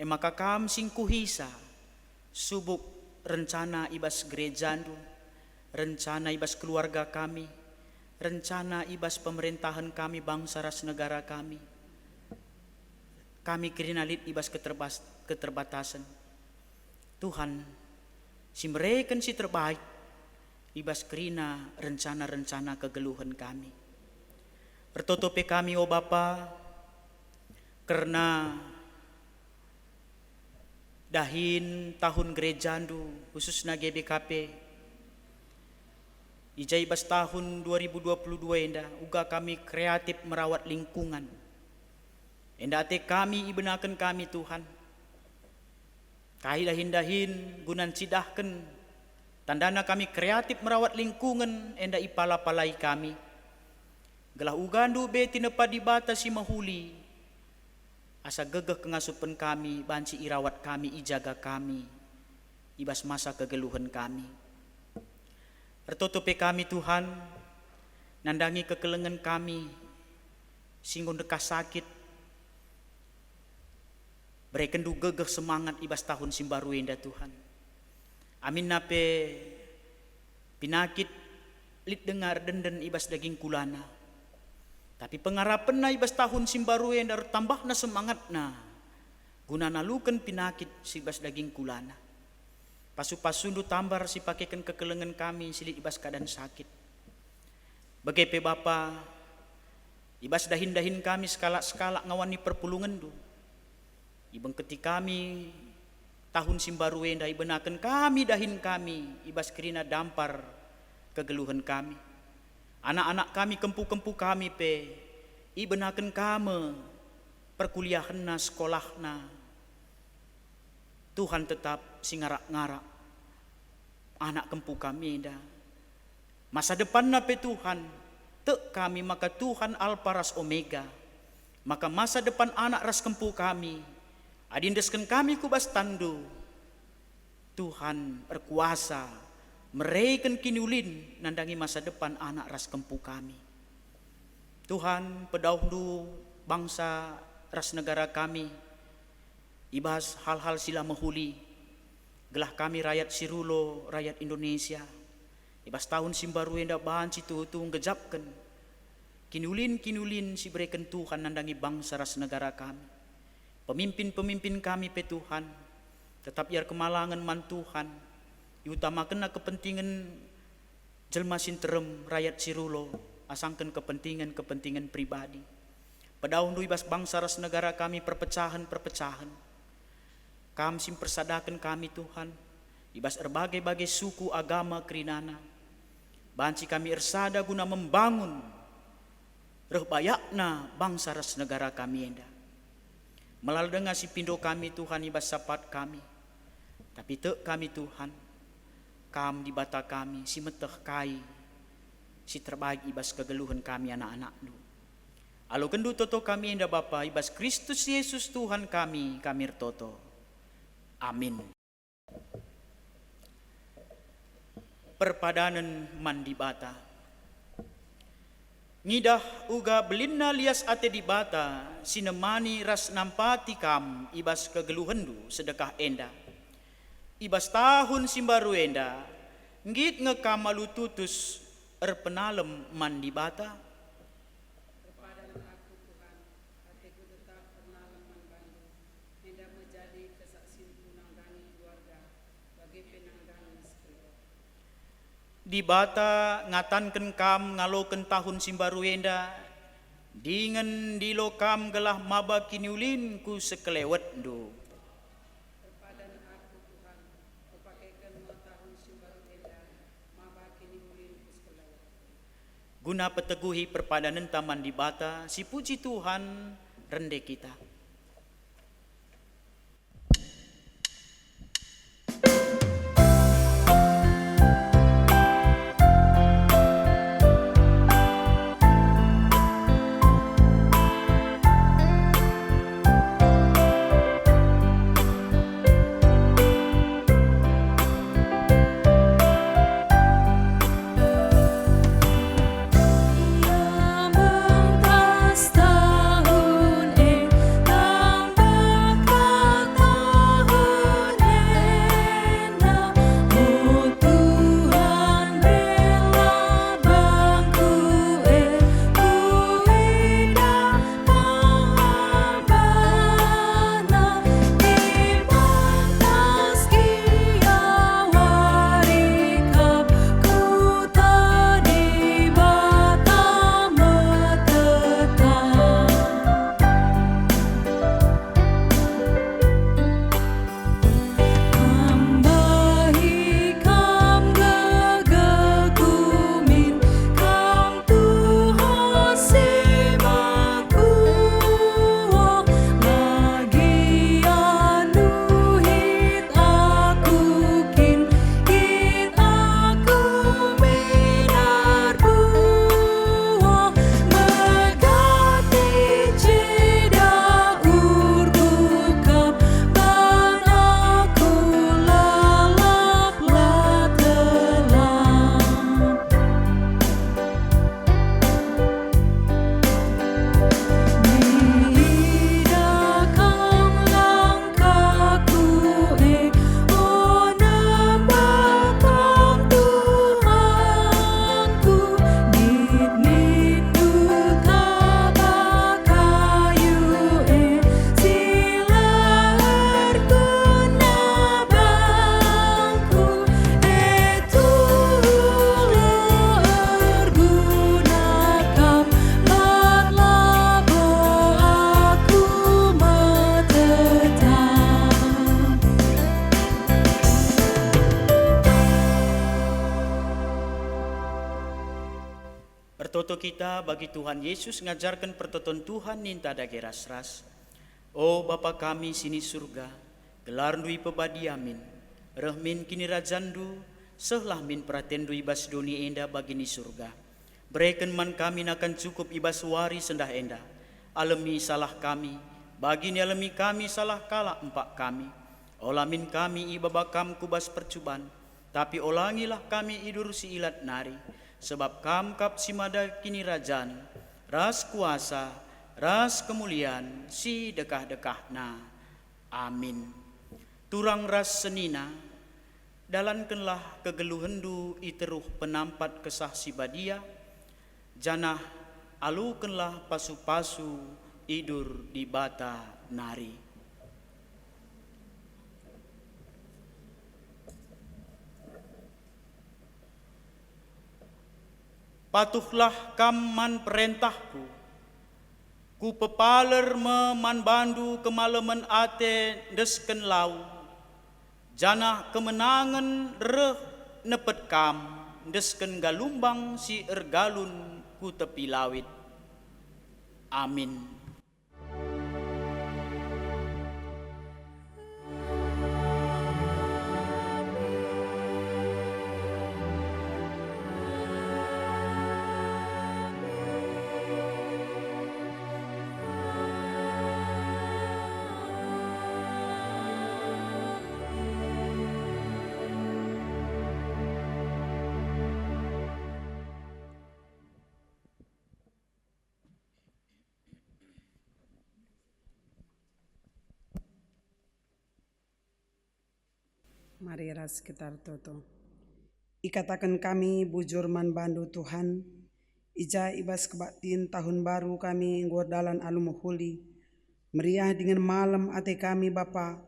Maka kam sing kuhisa subuk rencana ibas gereja du, rencana ibas keluarga kami, rencana ibas pemerintahan kami, bangsa ras negara kami. Kami kirinalit ibas keterbatasan. Tuhan, si mereka si terbaik, ibas kerina rencana-rencana kegeluhan kami. Bertotope kami, oh Bapa, karena dahin tahun gerejandu, khususnya GBKP, ijai bas tahun 2022 enda, uga kami kreatif merawat lingkungan. Enda ate kami ibenakan kami Tuhan. Kai dahin-dahin gunan cidahkan, tandana kami kreatif merawat lingkungan, enda ipala-palai kami. Gelah ugandu be tinepa di bata si mahuli, asa gegeh kengasupan kami, banci irawat kami, ijaga kami, ibas masa kegeluhan kami. Ertotope kami Tuhan, nandangi kekelengan kami, singgung dekas sakit, berikan du gegeh semangat ibas tahun simbaru enda Tuhan. Amin nape pinakit lit dengar denden ibas daging kulana. Tapi pengarapan na ibas tahun simbaru enda tambah na semangat na guna nalukan pinakit sibas daging kulana. Pasu-pasundu tambar si pakaikan kekelengan kami silit ibas keadaan sakit. Bagepe Bapa, ibas dahin-dahin kami skala-skala ngawani perpulungan du. Ibang ketika kami tahun simbaru enda ibenakan kami dahin kami ibas kerina dampar kegeluhan kami. Anak-anak kami kempu-kempu kami pe ibenakan kami perkuliahan na sekolah na. Tuhan tetap singarak-ngarak anak kempu kami dah. Masa depan na pe Tuhan tek kami maka Tuhan Alpha ras Omega. Maka masa depan anak ras kempu kami adindeskan kami kubas tandu. Tuhan berkuasa mereken kinulin nandangi masa depan anak ras kempu kami. Tuhan pedauhdu bangsa ras negara kami ibas hal-hal sila mahuli. Gelah kami rakyat Sirulo, rakyat Indonesia ibas tahun simbaru enda banci tuh ngejapkan kinulin si berikan Tuhan nandangi bangsa ras negara kami. Pemimpin-pemimpin kami pe Tuhan tetap biar kemalangan man Tuhan diutamakan kepentingan jelma sinterem rakyat Sirulo asangkan kepentingan pribadi. Pedaun ibas bangsa ras negara kami perpecahan kami sim persadakan kami Tuhan ibas berbagai suku agama kerinana banci kami ersada guna membangun rehbayakna bangsa ras negara kami enda. Melalui dengan si pindo kami Tuhan ibas sapat kami. Tapi tek kami Tuhan. Kam di bata kami si meteh kai. Si terbaik ibas kegeluhan kami anak-anak du. Alo kendu toto kami enda Bapa ibas Kristus Yesus Tuhan kami toto. Amin. Perpadanan mandi bata. Ngidah uga belinna lias ate di bata sinemani ras nampati kam ibas kegeluhendu sedekah enda. Ibas tahun simbaru enda ngit ngekam malu tutus erpenalem mandi bata. Kepada aku Tuhan, hatiku tetap penalem manbandu, enda menjadi kesaksian punanggani keluarga bagi penanggani sekeluarga. Di bata ngatanken kam ngaloken tahun simbaru enda dengan di lokam gelah maba kiniulin ku sekelewet do. Kepada aku Tuhan, kupakaikan tahun simbaru enda maba kiniulin ku sekelewet. Guna peteguhi perpadanan taman di bata si puji Tuhan rende kita. Pertoto kita bagi Tuhan Yesus ngajarkan pertoton Tuhan ninta dage ras-ras. O Bapa kami sini surga, gelar dui pebadiamin, rehmin kini rajandu, sehlah min pratendu ibas doni enda bagi ni surga. Berikan man kami nakan cukup ibas wari sendah enda, alami salah kami, bagi ni alami kami salah kala empak kami. Olamin kami ibabakam kubas percuban, tapi olangilah kami idur si ilat nari. Sebab kam kap simada kini rajan, ras kuasa, ras kemuliaan, si dekah-dekahna. Amin. Turang ras senina, dalankanlah kegeluhendu iteruh penampat kesah si badia, janah alukanlah pasu-pasu idur di bata nari. Patuhlah kam man perintahku, ku pepaler meman bandu kemalaman ate desken lau, janah kemenangan reh nepet kam, desken galumbang si ergalun ku tepi lawit. Amin. Mari ras sekitar toto. Ikatakan kami bujur man bandu Tuhan, ija ibas kebaktin tahun baru kami ngordalan alumuhuli, meriah dengan malam ate kami Bapa,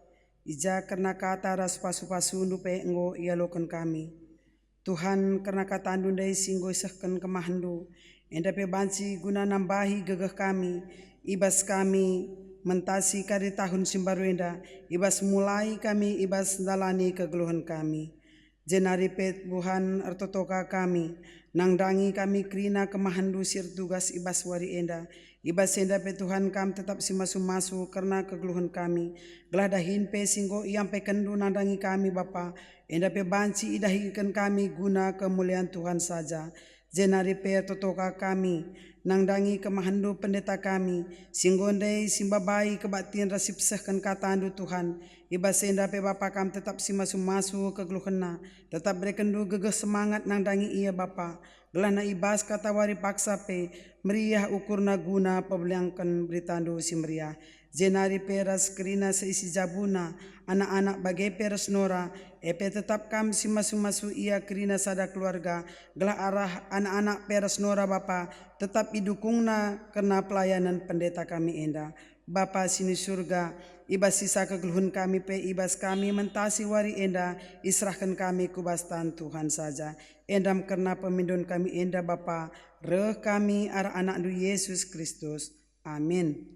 ija karena kata ras pasu-pasu nupe ngo ialokan kami. Tuhan karena kata andundai singgo isahkan kemahandu, endape banci guna nambahi gegah kami, ibas kami mentasi kari tahun simbaru enda, ibas mulai kami ibas dalani kegeluhan kami. Jenari pet Tuhan ertotoka kami, nangdangi kami krina kemahandu sir tugas ibas wari enda, ibas enda pe Tuhan kam tetap si masu-masu karena kegeluhan kami. Geladahin pe singgo iam pe kendu nandangi kami Bapa, enda pe banci idahikan kami guna kemuliaan Tuhan saja. Jenari pe ertotoka kami, nangdangi kemahandu pendeta kami, singgondai simbabai kebaktian rasip sehkan kata andu Tuhan, ibas senda pe Bapa kam tetap si masu-masu kegeluhena, tetap berekendu gegeh semangat nangdangi ia Bapa, gelana ibas kata wari paksa pe, meriah ukurna guna pebeliangkan beritandu si meriah. Jenari peras kerina seisi jabuna, anak-anak bagai peras nora, epe tetap kam si masu-masu ia kerina sada keluarga, gelah arah anak-anak peras nora Bapa, tetap idukungna karena pelayanan pendeta kami enda. Bapa sini surga, ibas sisa kegeluhan kami pe ibas kami mentasi wari enda, israhkan kami kubastan Tuhan saja. Endam karena pemindun kami enda Bapa, reh kami arah anak du Yesus Kristus. Amin.